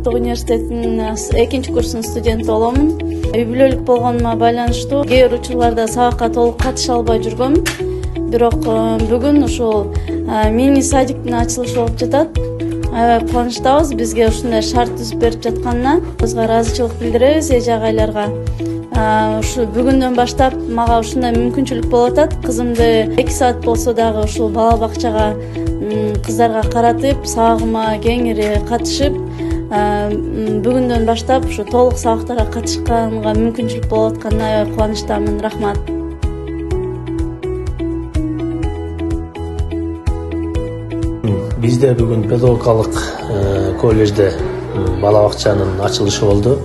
улуттук университетинин 2-курсунун студенти боломун. Үй бүлөлүк болгонума байланыштуу кээ бир учурларда сабакка толук катыша албай жүргөм. Бирок бүгүн ушул мини-садиктин ачылышы болуп жатат. Аябай кубанычтабыз. Бизге ушундай шарт түзүп берип жатканына бизге ыраазычылык билдиребиз эже агайларга. Ушу бүгүндөн баштап мага ушундай мүмкүнчүлүк болуп атат. Кызымды 2 саат болсо дагы ушул бала бакчага кыздарга каратып, сабагыма кеңири катышып, бүгүндөн баштап ушу толук сабактарга катышканга мүмкүнчүлүк болуп атканына аябай кубанычтамын. Рахмат. Бизде бүгүн педагогикалык коллежде бала бакчанын ачылышы болду.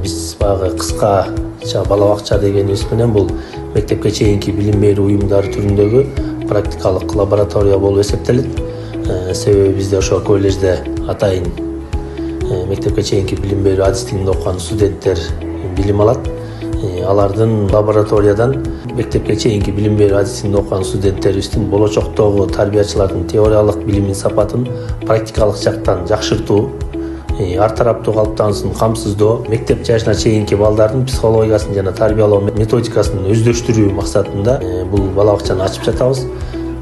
Биз багы кыскача бала бакча дегенибиз менен бул мектепке чейинки билим берүү уюмдары түрүндөгү практикалык лаборатория болуп эсептелет. Себеби бизде ошо коллежде атайын мектепке чейинки билим берүү адистигинде окуган студенттер билим алат. Алардын лабораториядан мектепке чейинки билим берүү адистигинде окуган студенттерибиздин болочоктогу тарбиячылардын теориялык билимин сапатын практикалык жактан жакшыртуу, ар тараптуу калыптануусун камсыздоо, мектеп жашына чейинки балдардын психологиясын жана тарбиялоо методикасын өздөштүрүү максатында бул бала бакчаны ачып жатабыз.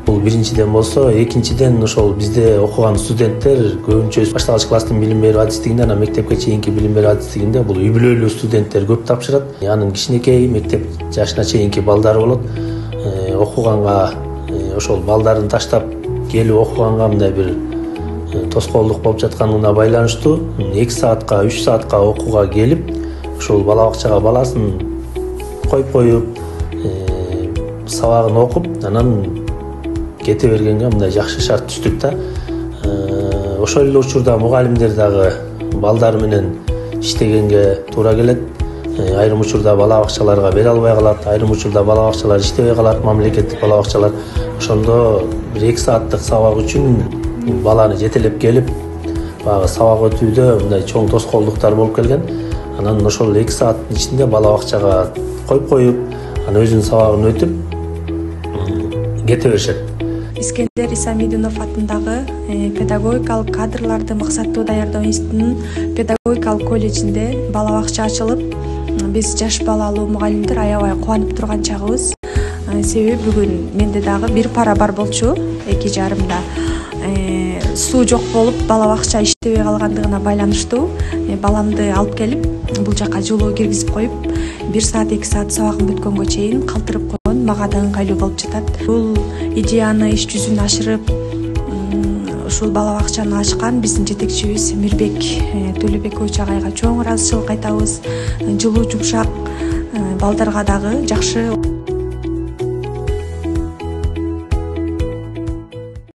Бул биринчиден болсо, экинчиден ошол бизде окуган студенттер көбүнчө башталгыч класстын билим берүү адистигинде, анан мектепке чейинки билим берүү адистигинде бул үй бүлөлүү студенттер көп тапшырат. Анын кичинекей мектеп жашына чейинки балдары болот. Окуганга ошол балдарын таштап келип окуганга мындай бир тоскоолдук болуп жатканына байланыштуу 2 саатка 3 саатка окууга келип, ошол бала бакчага баласын коюп сабагын окуп, анан кете бергенге мындай жакшы шарт түздүк да. Ошол эле учурда мугалимдер дагы балдар менен иштегенге туура келет. Айрым учурда бала бакчаларга бере албай калат, айрым учурда бала бакчалар иштебей калат, мамлекеттик бала бакчалар. Ошондо 1-2 сааттык сабак үчүн баланы жетелеп келип, багы сабак өтүүдө мындай чоң тоскоолдуктар болуп келген. Анан ошол 2 сааттын ичинде бала бакчага коюп, анан өзүнүн сабагын өтүп кете беришет. Искендер Исамидунов атындагы педагогикалык кадрларды максаттуу даярдоо институтунун педагогикалык коллежинде бала бакча ачылып, биз жаш балалуу мугалимдер аябай кубанып турган чагыбыз. Себеби бүгүн менде дагы бир пара бар болчу, 2,5-да. Суу жок болуп, бала бакча иштебей калгандыгына байланыштуу баламды алып келип, бул жака жылуу киргизип коюп, 1 саат 2 саат сабагым бүткөнгө чейин калтырып койгон мага да ыңгайлуу болуп жатат. Бул идеяны иш жүзүнө ашырып, ушул бала бакчаны ачкан биздин жетекчибиз Мирбек Төлөбекович агайга чоң ыраазычылык айтабыз. Жылуу жумшак, балдарга дагы жакшы